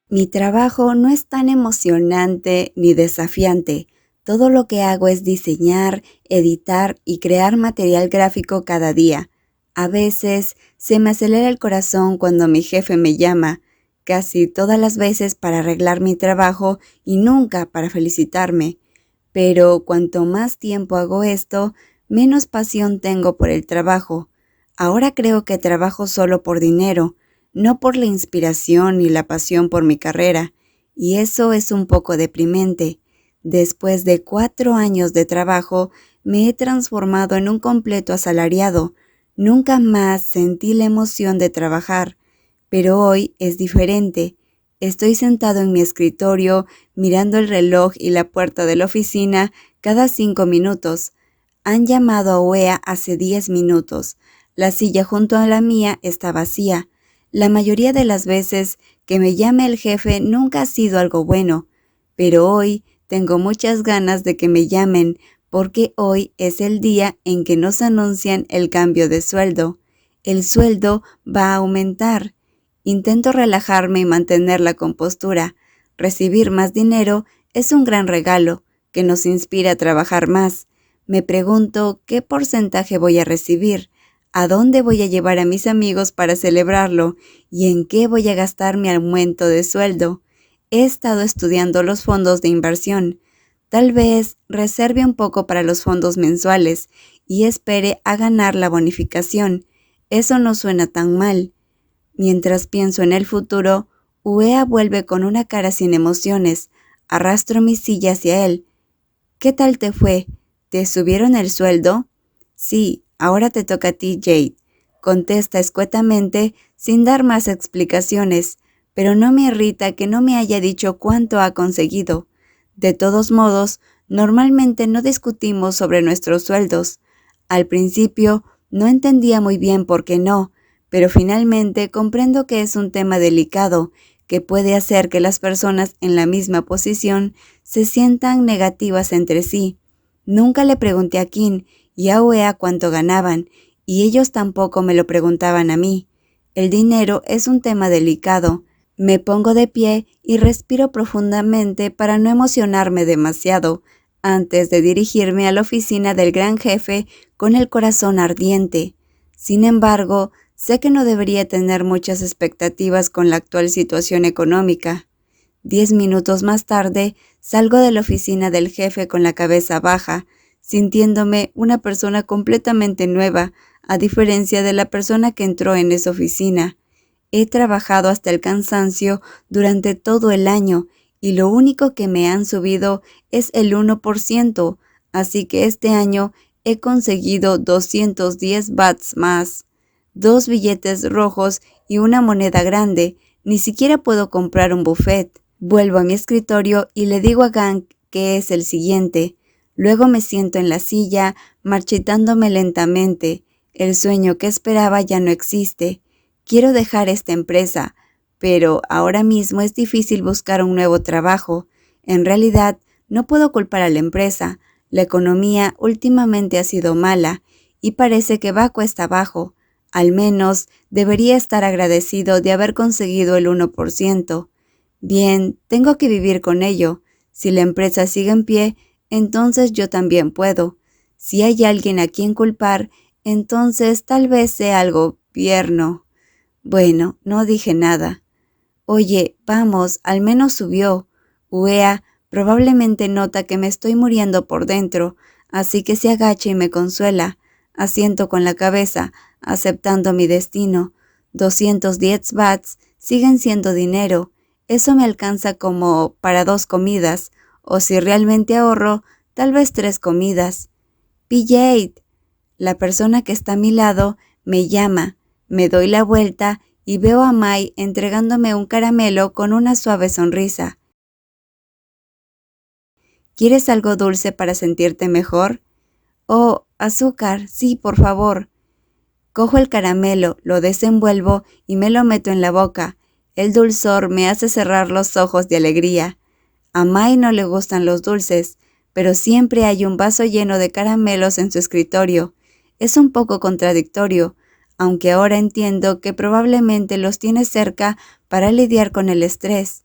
Mi trabajo no es tan emocionante ni desafiante. Todo lo que hago es diseñar, editar y crear material gráfico cada día. A veces se me acelera el corazón cuando mi jefe me llama, casi todas las veces para arreglar mi trabajo y nunca para felicitarme. Pero cuanto más tiempo hago esto, menos pasión tengo por el trabajo. Ahora creo que trabajo solo por dinero, no por la inspiración ni la pasión por mi carrera, y eso es un poco deprimente. Después de 4 años de trabajo, me he transformado en un completo asalariado. Nunca más sentí la emoción de trabajar, pero hoy es diferente. Estoy sentado en mi escritorio, mirando el reloj y la puerta de la oficina cada 5 minutos. Han llamado a OEA hace 10 minutos. La silla junto a la mía está vacía. La mayoría de las veces que me llame el jefe nunca ha sido algo bueno, pero hoy tengo muchas ganas de que me llamen porque hoy es el día en que nos anuncian el cambio de sueldo. El sueldo va a aumentar. Intento relajarme y mantener la compostura. Recibir más dinero es un gran regalo que nos inspira a trabajar más. Me pregunto qué porcentaje voy a recibir, a dónde voy a llevar a mis amigos para celebrarlo y en qué voy a gastar mi aumento de sueldo. He estado estudiando los fondos de inversión. Tal vez reserve un poco para los fondos mensuales y espere a ganar la bonificación. Eso no suena tan mal. Mientras pienso en el futuro, Uea vuelve con una cara sin emociones. Arrastro mi silla hacia él. ¿Qué tal te fue? ¿Te subieron el sueldo? Sí, ahora te toca a ti, Jade. Contesta escuetamente sin dar más explicaciones, pero no me irrita que no me haya dicho cuánto ha conseguido. De todos modos, normalmente no discutimos sobre nuestros sueldos. Al principio no entendía muy bien por qué no, pero finalmente comprendo que es un tema delicado que puede hacer que las personas en la misma posición se sientan negativas entre sí. Nunca le pregunté a Kim y a Uea cuánto ganaban, y ellos tampoco me lo preguntaban a mí. El dinero es un tema delicado. Me pongo de pie y respiro profundamente para no emocionarme demasiado, antes de dirigirme a la oficina del gran jefe con el corazón ardiente. Sin embargo, sé que no debería tener muchas expectativas con la actual situación económica. 10 minutos más tarde, salgo de la oficina del jefe con la cabeza baja, sintiéndome una persona completamente nueva, a diferencia de la persona que entró en esa oficina. He trabajado hasta el cansancio durante todo el año y lo único que me han subido es el 1%, así que este año he conseguido 210 bahts más. 2 billetes rojos y una moneda grande. Ni siquiera puedo comprar un buffet. Vuelvo a mi escritorio y le digo a Gang que es el siguiente. Luego me siento en la silla, marchitándome lentamente. El sueño que esperaba ya no existe. Quiero dejar esta empresa, pero ahora mismo es difícil buscar un nuevo trabajo. En realidad, no puedo culpar a la empresa. La economía últimamente ha sido mala y parece que va cuesta abajo. Al menos debería estar agradecido de haber conseguido el 1%. Bien, tengo que vivir con ello. Si la empresa sigue en pie, entonces yo también puedo. Si hay alguien a quien culpar, entonces tal vez sea el gobierno. Bueno, no dije nada. Oye, vamos, al menos subió. Uea probablemente nota que me estoy muriendo por dentro, así que se agacha y me consuela. Asiento con la cabeza, aceptando mi destino. 210 bahts siguen siendo dinero. Eso me alcanza como para 2 comidas, o si realmente ahorro, tal vez 3 comidas. PJ, la persona que está a mi lado, me llama. Me doy la vuelta y veo a Mai entregándome un caramelo con una suave sonrisa. ¿Quieres algo dulce para sentirte mejor? Oh, azúcar, sí, por favor. Cojo el caramelo, lo desenvuelvo y me lo meto en la boca. El dulzor me hace cerrar los ojos de alegría. A Mai no le gustan los dulces, pero siempre hay un vaso lleno de caramelos en su escritorio. Es un poco contradictorio, aunque ahora entiendo que probablemente los tiene cerca para lidiar con el estrés.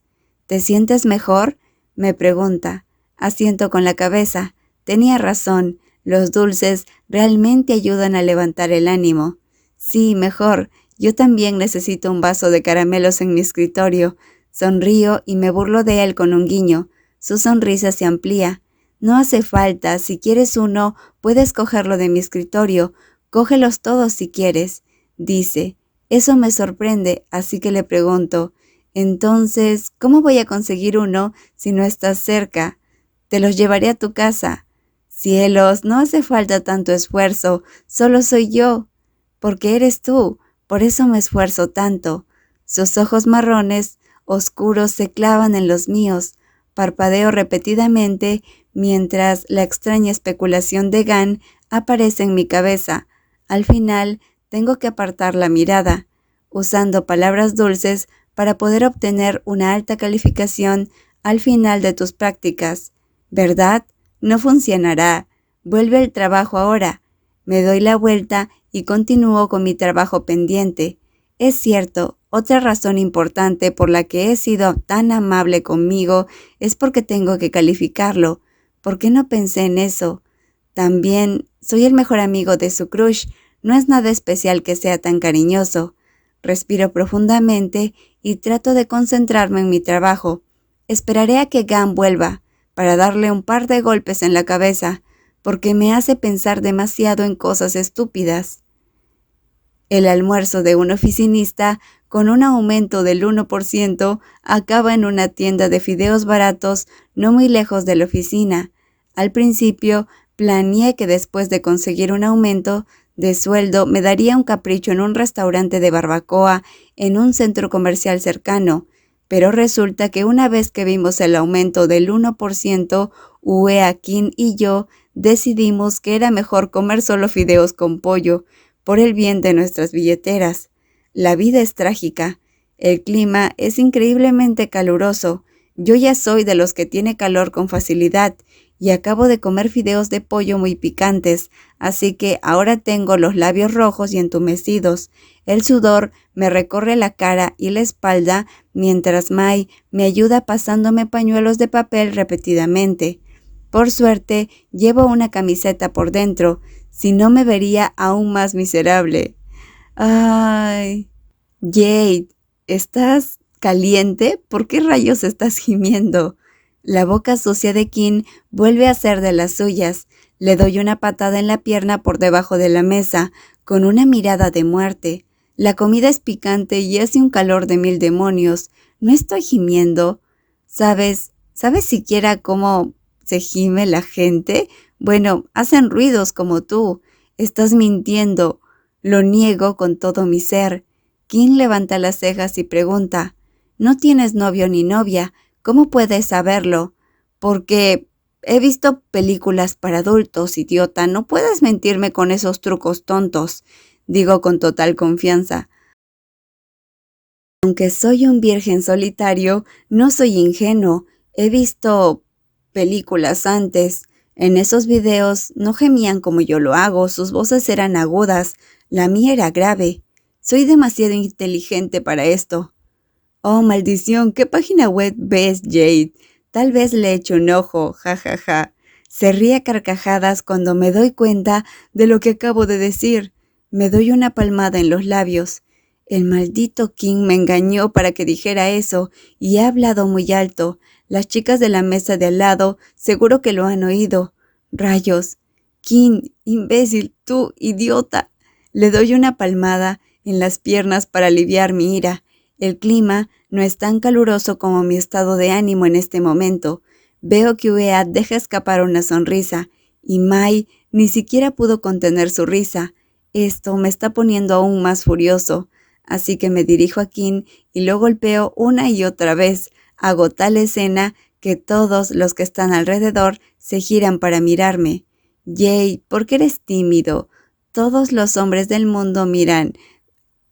¿Te sientes mejor?, me pregunta. Asiento con la cabeza. Tenía razón, los dulces realmente ayudan a levantar el ánimo. Sí, mejor. Yo también necesito un vaso de caramelos en mi escritorio. Sonrío y me burlo de él con un guiño. Su sonrisa se amplía. No hace falta, si quieres uno, puedes cogerlo de mi escritorio. Cógelos todos si quieres, dice. Eso me sorprende, así que le pregunto, entonces, ¿cómo voy a conseguir uno si no estás cerca? Te los llevaré a tu casa. Cielos, no hace falta tanto esfuerzo, solo soy yo. Porque eres tú, por eso me esfuerzo tanto. Sus ojos marrones oscuros se clavan en los míos. Parpadeo repetidamente mientras la extraña especulación de Gan aparece en mi cabeza. Al final, tengo que apartar la mirada, usando palabras dulces para poder obtener una alta calificación al final de tus prácticas. ¿Verdad? No funcionará. Vuelve al trabajo ahora. Me doy la vuelta y continúo con mi trabajo pendiente. Es cierto, otra razón importante por la que he sido tan amable conmigo es porque tengo que calificarlo. ¿Por qué no pensé en eso? También soy el mejor amigo de su crush. No es nada especial que sea tan cariñoso. Respiro profundamente y trato de concentrarme en mi trabajo. Esperaré a que Gan vuelva para darle un par de golpes en la cabeza, porque me hace pensar demasiado en cosas estúpidas. El almuerzo de un oficinista con un aumento del 1% acaba en una tienda de fideos baratos no muy lejos de la oficina. Al principio, planeé que después de conseguir un aumento de sueldo me daría un capricho en un restaurante de barbacoa en un centro comercial cercano, pero resulta que una vez que vimos el aumento del 1%, Uea, Kin y yo decidimos que era mejor comer solo fideos con pollo, por el bien de nuestras billeteras. La vida es trágica. El clima es increíblemente caluroso. Yo ya soy de los que tiene calor con facilidad y acabo de comer fideos de pollo muy picantes, así que ahora tengo los labios rojos y entumecidos. El sudor me recorre la cara y la espalda mientras Mai me ayuda pasándome pañuelos de papel repetidamente. Por suerte, llevo una camiseta por dentro, si no me vería aún más miserable. ¡Ay! Jade, ¿estás caliente? ¿Por qué rayos estás gimiendo? La boca sucia de Kin vuelve a ser de las suyas. Le doy una patada en la pierna por debajo de la mesa, con una mirada de muerte. La comida es picante y hace un calor de 1000 demonios. No estoy gimiendo. ¿Sabes siquiera cómo se gime la gente? Bueno, hacen ruidos como tú. Estás mintiendo. Lo niego con todo mi ser. Kin levanta las cejas y pregunta, ¿no tienes novio ni novia? ¿Cómo puedes saberlo? Porque he visto películas para adultos, idiota. No puedes mentirme con esos trucos tontos, digo con total confianza. Aunque soy un virgen solitario, no soy ingenuo. He visto películas antes. En esos videos no gemían como yo lo hago, sus voces eran agudas, la mía era grave. Soy demasiado inteligente para esto. Oh, maldición, ¿qué página web ves, Jade? Tal vez le echo un ojo, jajaja. Ja, ja. Se ríe a carcajadas cuando me doy cuenta de lo que acabo de decir. Me doy una palmada en los labios. El maldito King me engañó para que dijera eso y he hablado muy alto. Las chicas de la mesa de al lado seguro que lo han oído. Rayos. King, imbécil, tú, idiota. Le doy una palmada en las piernas para aliviar mi ira. El clima no es tan caluroso como mi estado de ánimo en este momento. Veo que Uea deja escapar una sonrisa y Mai ni siquiera pudo contener su risa. Esto me está poniendo aún más furioso. Así que me dirijo a Kin y lo golpeo una y otra vez. Hago tal escena que todos los que están alrededor se giran para mirarme. Jade, ¿por qué eres tímido? Todos los hombres del mundo miran.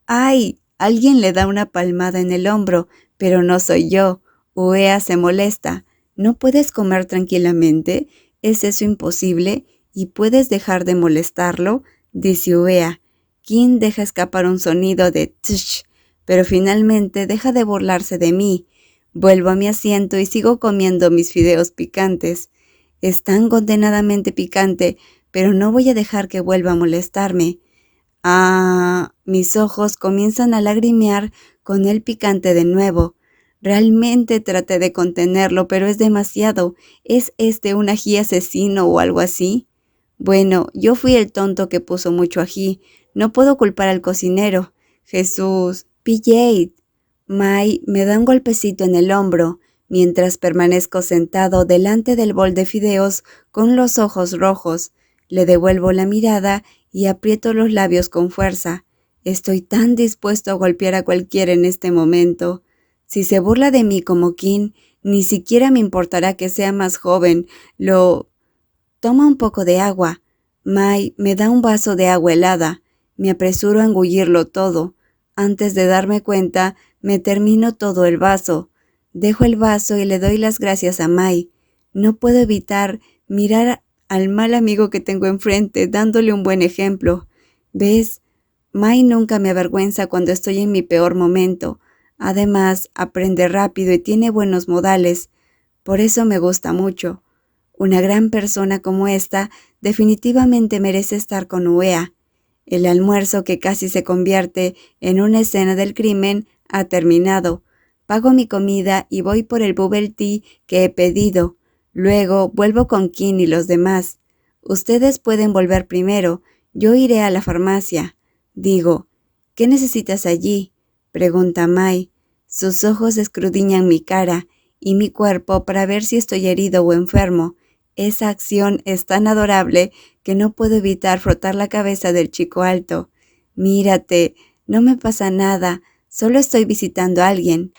¡Ay! Alguien le da una palmada en el hombro, pero no soy yo. Uea se molesta. ¿No puedes comer tranquilamente? ¿Es eso imposible? ¿Y puedes dejar de molestarlo? Dice Uea. Kin deja escapar un sonido de tsh, pero finalmente deja de burlarse de mí. Vuelvo a mi asiento y sigo comiendo mis fideos picantes. Es tan condenadamente picante, pero no voy a dejar que vuelva a molestarme. Mis ojos comienzan a lagrimear con el picante de nuevo. Realmente traté de contenerlo, pero es demasiado. ¿Es este un ají asesino o algo así? Bueno, yo fui el tonto que puso mucho ají. No puedo culpar al cocinero. Jesús. PJ. Mai me da un golpecito en el hombro, mientras permanezco sentado delante del bol de fideos con los ojos rojos. Le devuelvo la mirada y aprieto los labios con fuerza. Estoy tan dispuesto a golpear a cualquiera en este momento. Si se burla de mí como Kim, ni siquiera me importará que sea más joven. Toma un poco de agua. Mai me da un vaso de agua helada. Me apresuro a engullirlo todo. Antes de darme cuenta, me termino todo el vaso. Dejo el vaso y le doy las gracias a Mai. No puedo evitar mirar al mal amigo que tengo enfrente, dándole un buen ejemplo. ¿Ves? Mai nunca me avergüenza cuando estoy en mi peor momento. Además, aprende rápido y tiene buenos modales. Por eso me gusta mucho. Una gran persona como esta definitivamente merece estar con Uea. El almuerzo, que casi se convierte en una escena del crimen, ha terminado. Pago mi comida y voy por el bubble tea que he pedido. Luego vuelvo con Kim y los demás. Ustedes pueden volver primero. Yo iré a la farmacia. Digo, ¿qué necesitas allí?, pregunta Mai. Sus ojos escudriñan mi cara y mi cuerpo para ver si estoy herido o enfermo. Esa acción es tan adorable que no puedo evitar frotar la cabeza del chico alto. Mírate, no me pasa nada, solo estoy visitando a alguien.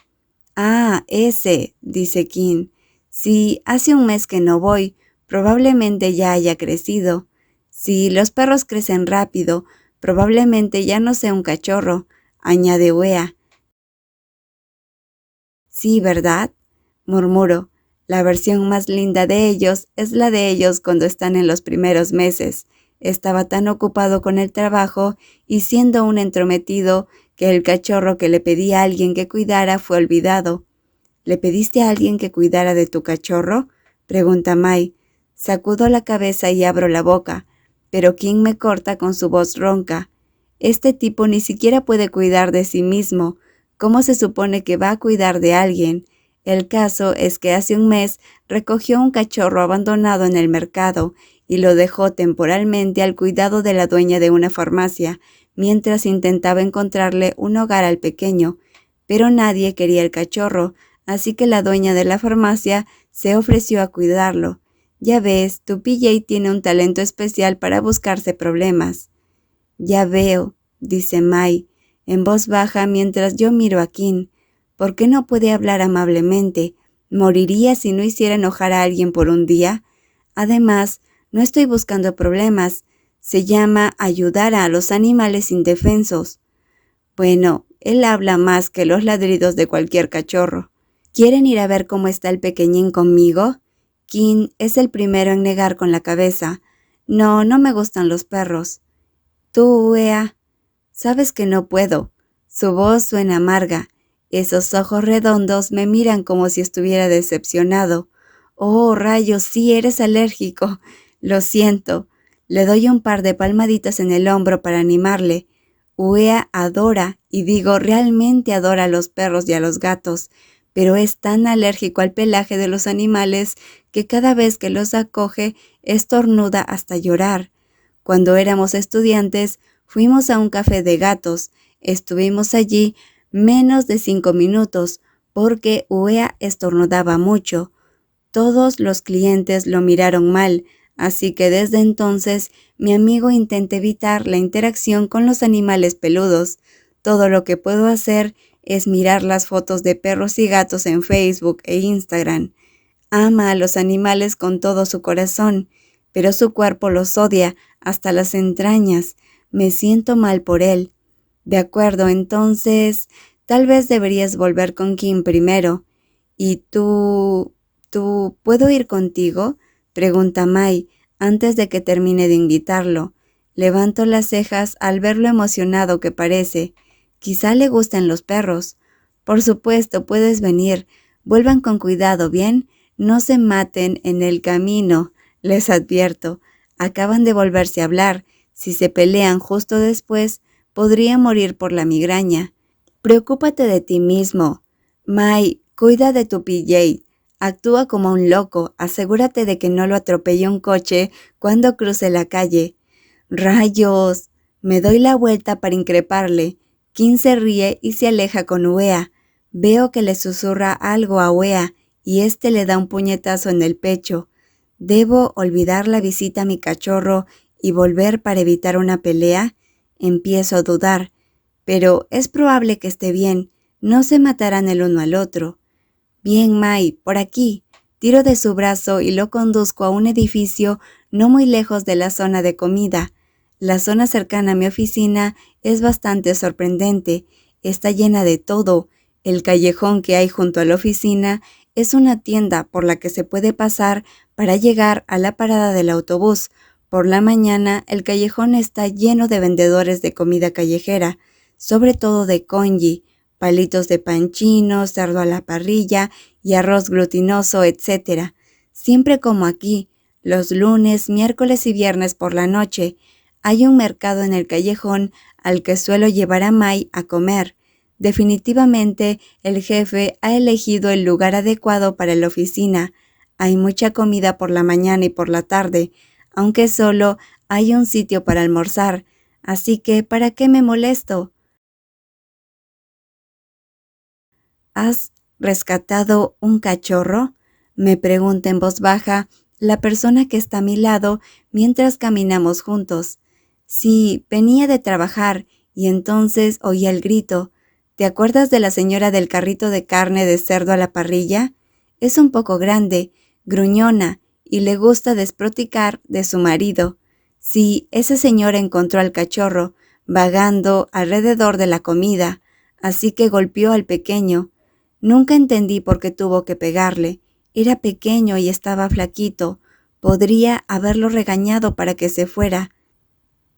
Ese, dice Kim. Sí, hace un mes que no voy, probablemente ya haya crecido. Si los perros crecen rápido, probablemente ya no sea un cachorro, añade Uea. Sí, ¿verdad?, murmuro. La versión más linda de ellos es la de ellos cuando están en los primeros meses. Estaba tan ocupado con el trabajo y siendo un entrometido que el cachorro que le pedí a alguien que cuidara fue olvidado. ¿Le pediste a alguien que cuidara de tu cachorro?, pregunta Mai. Sacudo la cabeza y abro la boca, pero Kim me corta con su voz ronca. Este tipo ni siquiera puede cuidar de sí mismo. ¿Cómo se supone que va a cuidar de alguien? El caso es que hace un mes recogió un cachorro abandonado en el mercado y lo dejó temporalmente al cuidado de la dueña de una farmacia, mientras intentaba encontrarle un hogar al pequeño. Pero nadie quería el cachorro, así que la dueña de la farmacia se ofreció a cuidarlo. Ya ves, tu PJ tiene un talento especial para buscarse problemas. Ya veo, dice Mai, en voz baja mientras yo miro a Kim. ¿Por qué no puede hablar amablemente? ¿Moriría si no hiciera enojar a alguien por un día? Además, no estoy buscando problemas. Se llama ayudar a los animales indefensos. Bueno, él habla más que los ladridos de cualquier cachorro. ¿Quieren ir a ver cómo está el pequeñín conmigo? Kim es el primero en negar con la cabeza. No, no me gustan los perros. Tú, Uea. Sabes que no puedo. Su voz suena amarga. Esos ojos redondos me miran como si estuviera decepcionado. Oh, rayos, sí, eres alérgico. Lo siento. Le doy un par de palmaditas en el hombro para animarle. Uea adora, y digo realmente adora a los perros y a los gatos, pero es tan alérgico al pelaje de los animales que cada vez que los acoge estornuda hasta llorar. Cuando éramos estudiantes, fuimos a un café de gatos. Estuvimos allí menos de 5 minutos porque Uea estornudaba mucho. Todos los clientes lo miraron mal, así que desde entonces mi amigo intenta evitar la interacción con los animales peludos. Todo lo que puedo hacer es mirar las fotos de perros y gatos en Facebook e Instagram. Ama a los animales con todo su corazón, pero su cuerpo los odia hasta las entrañas. Me siento mal por él. De acuerdo, entonces, tal vez deberías volver con Kim primero. ¿Y tú, puedo ir contigo?, pregunta Mai antes de que termine de invitarlo. Levanto las cejas al ver lo emocionado que parece. Quizá le gusten los perros. Por supuesto, puedes venir. Vuelvan con cuidado, ¿bien? No se maten en el camino, les advierto. Acaban de volverse a hablar. Si se pelean justo después, podría morir por la migraña. Preocúpate de ti mismo. Mai, cuida de tu PJ. Actúa como un loco. Asegúrate de que no lo atropelle un coche cuando cruce la calle. ¡Rayos! Me doy la vuelta para increparle. Kim se ríe y se aleja con Uea. Veo que le susurra algo a Uea y éste le da un puñetazo en el pecho. ¿Debo olvidar la visita a mi cachorro y volver para evitar una pelea? Empiezo a dudar, pero es probable que esté bien. No se matarán el uno al otro. Bien, Mai, por aquí. Tiro de su brazo y lo conduzco a un edificio no muy lejos de la zona de comida. La zona cercana a mi oficina es bastante sorprendente. Está llena de todo. El callejón que hay junto a la oficina es una tienda por la que se puede pasar para llegar a la parada del autobús. Por la mañana, el callejón está lleno de vendedores de comida callejera, sobre todo de congee, palitos de pan chino, cerdo a la parrilla y arroz glutinoso, etc. Siempre como aquí, los lunes, miércoles y viernes por la noche, hay un mercado en el callejón al que suelo llevar a Mai a comer. Definitivamente, el jefe ha elegido el lugar adecuado para la oficina. Hay mucha comida por la mañana y por la tarde, aunque solo hay un sitio para almorzar. Así que, ¿para qué me molesto? ¿Has rescatado un cachorro?, me pregunta en voz baja la persona que está a mi lado mientras caminamos juntos. Sí, venía de trabajar y entonces oí el grito. ¿Te acuerdas de la señora del carrito de carne de cerdo a la parrilla? Es un poco grande, gruñona y le gusta despotricar de su marido. Sí, esa señora encontró al cachorro vagando alrededor de la comida, así que golpeó al pequeño. Nunca entendí por qué tuvo que pegarle. Era pequeño y estaba flaquito. Podría haberlo regañado para que se fuera.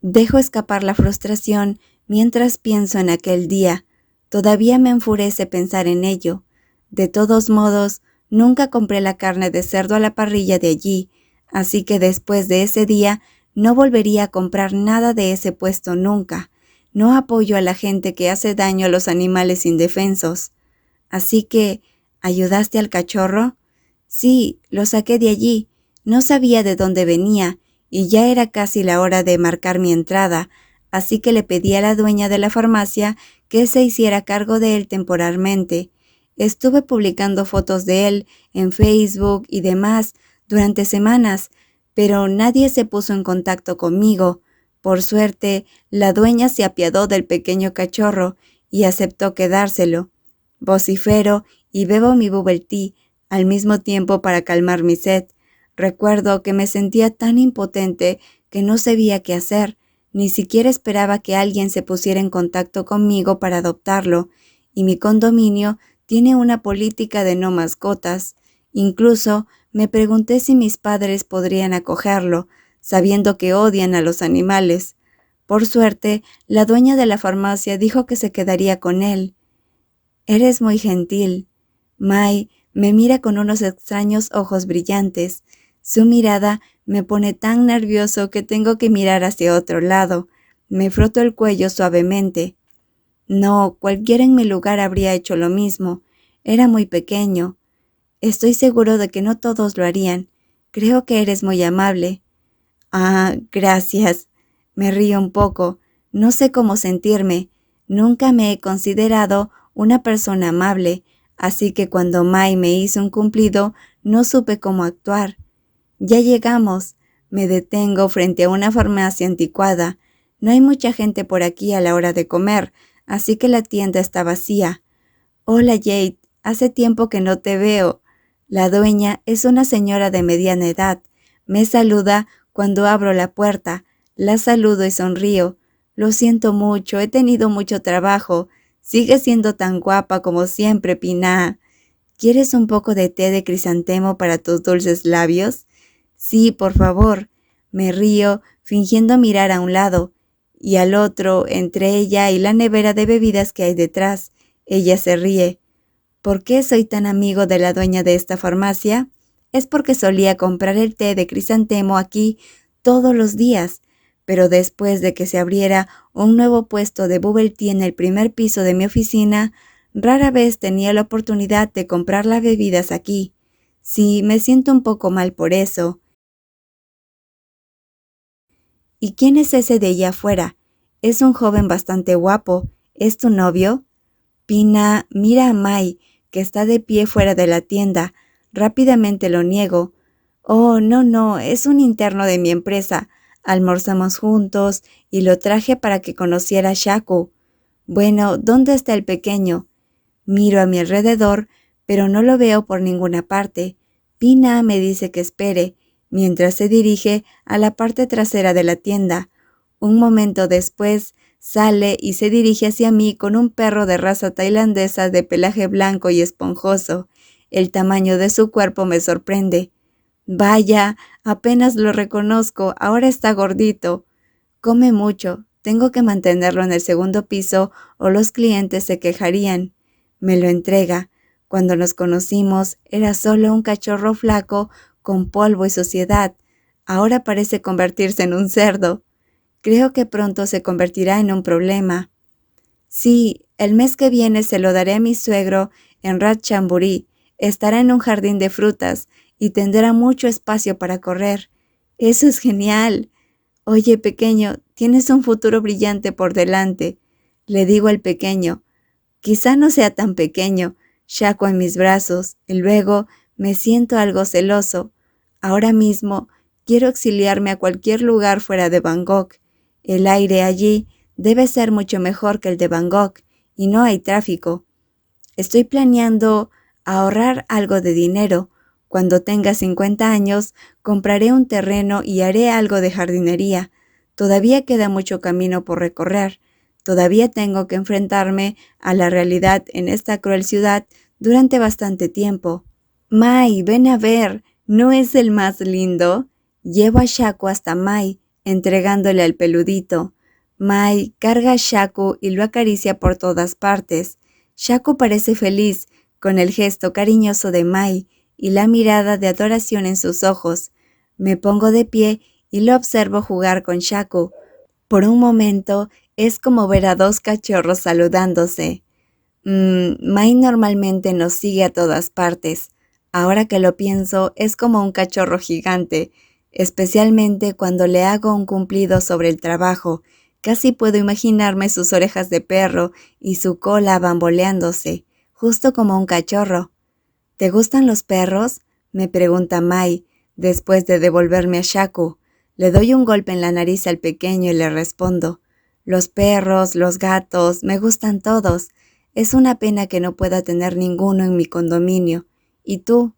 Dejo escapar la frustración mientras pienso en aquel día. Todavía me enfurece pensar en ello. De todos modos, nunca compré la carne de cerdo a la parrilla de allí, así que después de ese día no volvería a comprar nada de ese puesto nunca. No apoyo a la gente que hace daño a los animales indefensos. Así que, ¿ayudaste al cachorro? Sí, lo saqué de allí. No sabía de dónde venía y ya era casi la hora de marcar mi entrada, así que le pedí a la dueña de la farmacia que se hiciera cargo de él temporalmente. Estuve publicando fotos de él en Facebook y demás durante semanas, pero nadie se puso en contacto conmigo. Por suerte, la dueña se apiadó del pequeño cachorro y aceptó quedárselo. Vocifero y bebo mi bubble tea al mismo tiempo para calmar mi sed. Recuerdo que me sentía tan impotente que no sabía qué hacer. Ni siquiera esperaba que alguien se pusiera en contacto conmigo para adoptarlo, y mi condominio tiene una política de no mascotas. Incluso me pregunté si mis padres podrían acogerlo, sabiendo que odian a los animales. Por suerte, la dueña de la farmacia dijo que se quedaría con él. Eres muy gentil. Mai me mira con unos extraños ojos brillantes. Su mirada me pone tan nervioso que tengo que mirar hacia otro lado. Me froto el cuello suavemente. No, cualquiera en mi lugar habría hecho lo mismo. Era muy pequeño. Estoy seguro de que no todos lo harían. Creo que eres muy amable. Ah, gracias. Me río un poco. No sé cómo sentirme. Nunca me he considerado una persona amable, así que cuando Mai me hizo un cumplido, no supe cómo actuar. Ya llegamos. Me detengo frente a una farmacia anticuada. No hay mucha gente por aquí a la hora de comer, así que la tienda está vacía. Hola Jade, hace tiempo que no te veo. La dueña es una señora de mediana edad. Me saluda cuando abro la puerta. La saludo y sonrío. Lo siento mucho, he tenido mucho trabajo. Sigues siendo tan guapa como siempre, Pina. ¿Quieres un poco de té de crisantemo para tus dulces labios? Sí, por favor. Me río, fingiendo mirar a un lado y al otro, entre ella y la nevera de bebidas que hay detrás. Ella se ríe. ¿Por qué soy tan amigo de la dueña de esta farmacia? Es porque solía comprar el té de crisantemo aquí todos los días, pero después de que se abriera un nuevo puesto de bubble tea en el primer piso de mi oficina, rara vez tenía la oportunidad de comprar las bebidas aquí. Sí, me siento un poco mal por eso. ¿Y quién es ese de allá afuera? Es un joven bastante guapo. ¿Es tu novio? Pina mira a Mai, que está de pie fuera de la tienda. Rápidamente lo niego. Oh, no, es un interno de mi empresa. Almorzamos juntos y lo traje para que conociera a Shaku. Bueno, ¿dónde está el pequeño? Miro a mi alrededor, pero no lo veo por ninguna parte. Pina me dice que espere, mientras se dirige a la parte trasera de la tienda. Un momento después, sale y se dirige hacia mí con un perro de raza tailandesa de pelaje blanco y esponjoso. El tamaño de su cuerpo me sorprende. Vaya, apenas lo reconozco, ahora está gordito. Come mucho, tengo que mantenerlo en el segundo piso o los clientes se quejarían. Me lo entrega. Cuando nos conocimos, era solo un cachorro flaco con polvo y suciedad. Ahora parece convertirse en un cerdo. Creo que pronto se convertirá en un problema. Sí, el mes que viene se lo daré a mi suegro en Ratchaburi. Estará en un jardín de frutas y tendrá mucho espacio para correr. Eso es genial. Oye, pequeño, tienes un futuro brillante por delante. Le digo al pequeño. Quizá no sea tan pequeño. Shaku en mis brazos y luego me siento algo celoso. Ahora mismo quiero exiliarme a cualquier lugar fuera de Bangkok. El aire allí debe ser mucho mejor que el de Bangkok y no hay tráfico. Estoy planeando ahorrar algo de dinero. Cuando tenga 50 años, compraré un terreno y haré algo de jardinería. Todavía queda mucho camino por recorrer. Todavía tengo que enfrentarme a la realidad en esta cruel ciudad durante bastante tiempo. Mai, ven a ver, ¿no es el más lindo? Llevo a Shaku hasta Mai, entregándole al peludito. Mai carga a Shaku y lo acaricia por todas partes. Shaku parece feliz, con el gesto cariñoso de Mai y la mirada de adoración en sus ojos. Me pongo de pie y lo observo jugar con Shaku. Por un momento es como ver a dos cachorros saludándose. Mai normalmente nos sigue a todas partes. Ahora que lo pienso, es como un cachorro gigante, especialmente cuando le hago un cumplido sobre el trabajo. Casi puedo imaginarme sus orejas de perro y su cola bamboleándose, justo como un cachorro. ¿Te gustan los perros?, me pregunta Mai, después de devolverme a Shaku. Le doy un golpe en la nariz al pequeño y le respondo. Los perros, los gatos, me gustan todos. Es una pena que no pueda tener ninguno en mi condominio. ¿Y tú?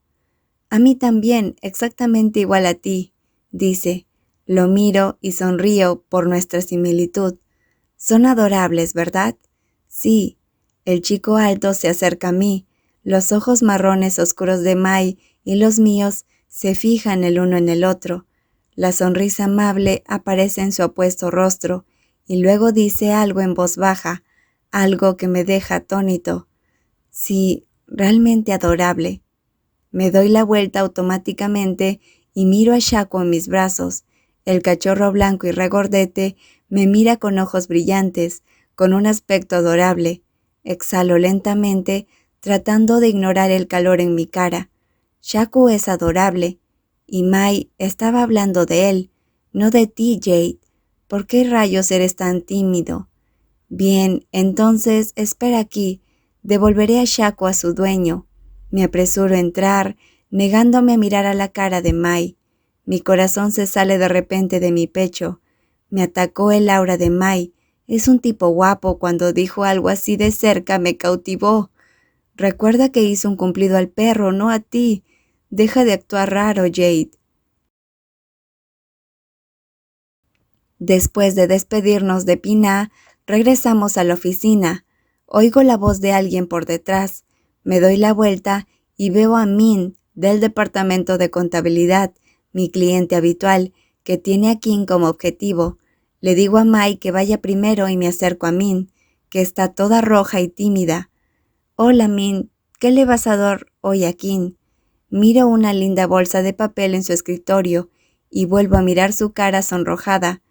A mí también, exactamente igual a ti, dice. Lo miro y sonrío por nuestra similitud. Son adorables, ¿verdad? Sí. El chico alto se acerca a mí. Los ojos marrones oscuros de Mai y los míos se fijan el uno en el otro. La sonrisa amable aparece en su apuesto rostro y luego dice algo en voz baja, algo que me deja atónito. Sí, realmente adorable. Me doy la vuelta automáticamente y miro a Shaku en mis brazos. El cachorro blanco y regordete me mira con ojos brillantes, con un aspecto adorable. Exhalo lentamente, tratando de ignorar el calor en mi cara. Shaku es adorable. Y Mai estaba hablando de él, no de ti, Jade. ¿Por qué rayos eres tan tímido? Bien, entonces espera aquí. Devolveré a Shaku a su dueño. Me apresuro a entrar, negándome a mirar a la cara de Mai. Mi corazón se sale de repente de mi pecho. Me atacó el aura de Mai. Es un tipo guapo. Cuando dijo algo así de cerca me cautivó. Recuerda que hizo un cumplido al perro, no a ti. Deja de actuar raro, Jade. Después de despedirnos de Pina, regresamos a la oficina. Oigo la voz de alguien por detrás. Me doy la vuelta y veo a Min, del departamento de contabilidad, mi cliente habitual, que tiene a Kim como objetivo. Le digo a Mai que vaya primero y me acerco a Min, que está toda roja y tímida. Hola, Min, ¿qué le vas a dar hoy a Kim? Miro una linda bolsa de papel en su escritorio y vuelvo a mirar su cara sonrojada.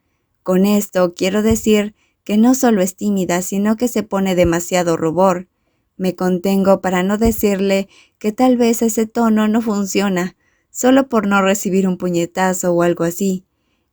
Con esto quiero decir que no solo es tímida, sino que se pone demasiado rubor. Me contengo para no decirle que tal vez ese tono no funciona, solo por no recibir un puñetazo o algo así.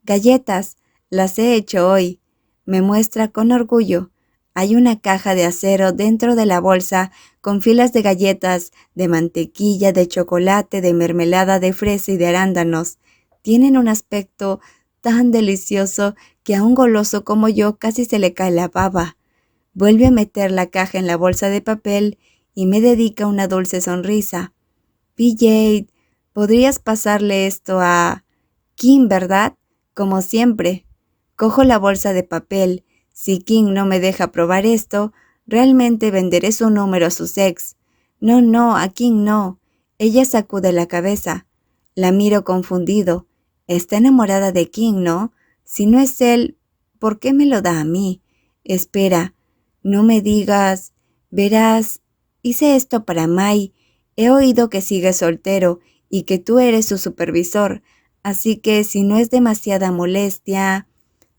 Galletas, las he hecho hoy. Me muestra con orgullo. Hay una caja de acero dentro de la bolsa con filas de galletas, de mantequilla, de chocolate, de mermelada de fresa y de arándanos. Tienen un aspecto tan delicioso que a un goloso como yo casi se le cae la baba. Vuelve a meter la caja en la bolsa de papel y me dedica una dulce sonrisa. PJ, ¿podrías pasarle esto a Kim, verdad? Como siempre. Cojo la bolsa de papel. Si Kim no me deja probar esto, realmente venderé su número a sus ex. No, a Kim no. Ella sacude la cabeza. La miro confundido. Está enamorada de Kim, ¿no? Si no es él, ¿por qué me lo da a mí? Espera, no me digas. Verás, hice esto para Mai. He oído que sigue soltero y que tú eres su supervisor, así que si no es demasiada molestia...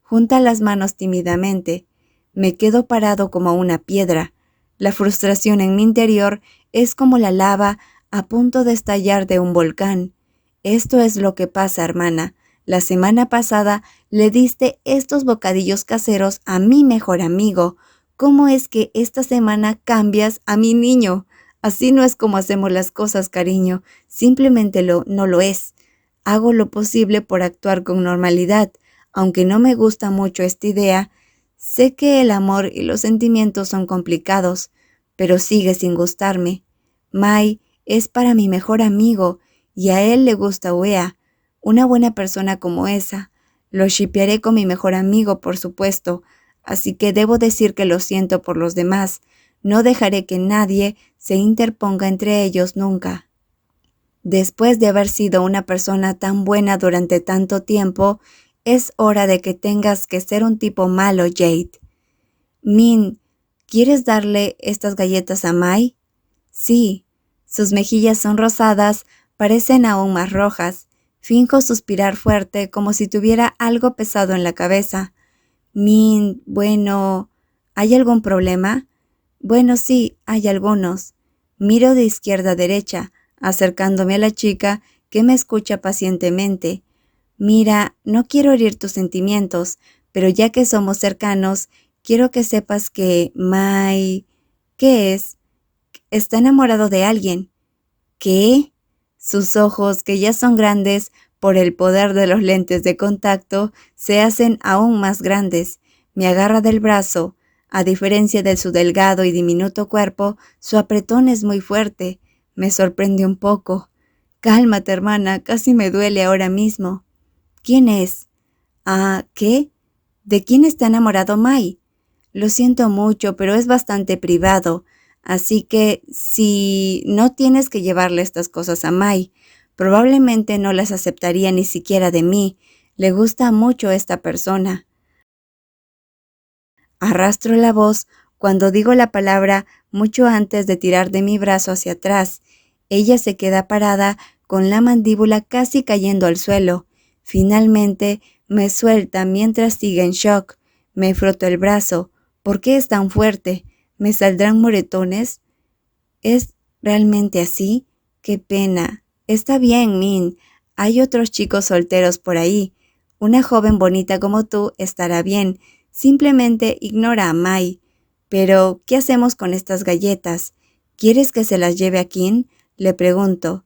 Junta las manos tímidamente. Me quedo parado como una piedra. La frustración en mi interior es como la lava a punto de estallar de un volcán. Esto es lo que pasa, hermana. La semana pasada le diste estos bocadillos caseros a mi mejor amigo. ¿Cómo es que esta semana cambias a mi niño? Así no es como hacemos las cosas, cariño. Simplemente no lo es. Hago lo posible por actuar con normalidad. Aunque no me gusta mucho esta idea, sé que el amor y los sentimientos son complicados, pero sigue sin gustarme. Mai es para mi mejor amigo y a él le gusta Uea, una buena persona como esa. Lo shippearé con mi mejor amigo, por supuesto, así que debo decir que lo siento por los demás. No dejaré que nadie se interponga entre ellos nunca. Después de haber sido una persona tan buena durante tanto tiempo, es hora de que tengas que ser un tipo malo, Jade. Min, ¿quieres darle estas galletas a Mai? Sí. Sus mejillas son rosadas, parecen aún más rojas. Finjo suspirar fuerte como si tuviera algo pesado en la cabeza. Min, bueno, ¿hay algún problema? Bueno, sí, hay algunos. Miro de izquierda a derecha, acercándome a la chica que me escucha pacientemente. Mira, no quiero herir tus sentimientos, pero ya que somos cercanos, quiero que sepas que Mai... ¿Qué es? Está enamorado de alguien. ¿Qué? Sus ojos, que ya son grandes por el poder de los lentes de contacto, se hacen aún más grandes. Me agarra del brazo. A diferencia de su delgado y diminuto cuerpo, su apretón es muy fuerte. Me sorprende un poco. Cálmate, hermana, casi me duele ahora mismo. ¿Quién es? Ah, ¿qué? ¿De quién está enamorado Mai? Lo siento mucho, pero es bastante privado, así que si no tienes que llevarle estas cosas a Mai, probablemente no las aceptaría ni siquiera de mí. Le gusta mucho esta persona. Arrastro la voz cuando digo la palabra mucho antes de tirar de mi brazo hacia atrás. Ella se queda parada con la mandíbula casi cayendo al suelo. Finalmente me suelta mientras sigue en shock. Me froto el brazo. ¿Por qué es tan fuerte? ¿Me saldrán moretones? ¿Es realmente así? ¡Qué pena! Está bien, Min. Hay otros chicos solteros por ahí. Una joven bonita como tú estará bien. Simplemente ignora a Mai. Pero, ¿qué hacemos con estas galletas? ¿Quieres que se las lleve a Kim? Le pregunto.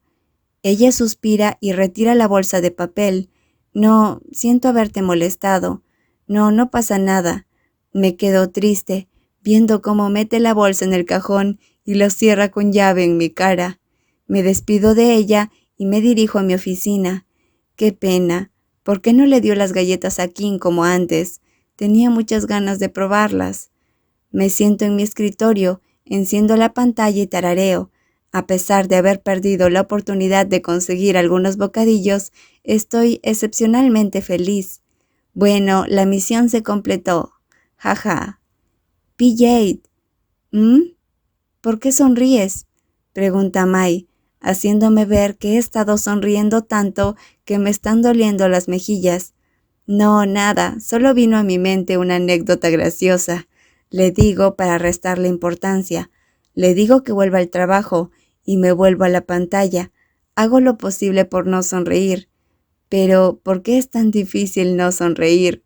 Ella suspira y retira la bolsa de papel. No, siento haberte molestado. No pasa nada. Me quedo triste, viendo cómo mete la bolsa en el cajón y lo cierra con llave en mi cara. Me despido de ella y me dirijo a mi oficina. Qué pena. ¿Por qué no le dio las galletas a Kim como antes? Tenía muchas ganas de probarlas. Me siento en mi escritorio, enciendo la pantalla y tarareo. A pesar de haber perdido la oportunidad de conseguir algunos bocadillos, estoy excepcionalmente feliz. Bueno, la misión se completó. Jaja. PJ, ¿por qué sonríes? Pregunta Mai, haciéndome ver que he estado sonriendo tanto que me están doliendo las mejillas. No, nada, solo vino a mi mente una anécdota graciosa. Le digo para restarle importancia. Le digo que vuelva al trabajo y me vuelvo a la pantalla. Hago lo posible por no sonreír. Pero, ¿por qué es tan difícil no sonreír?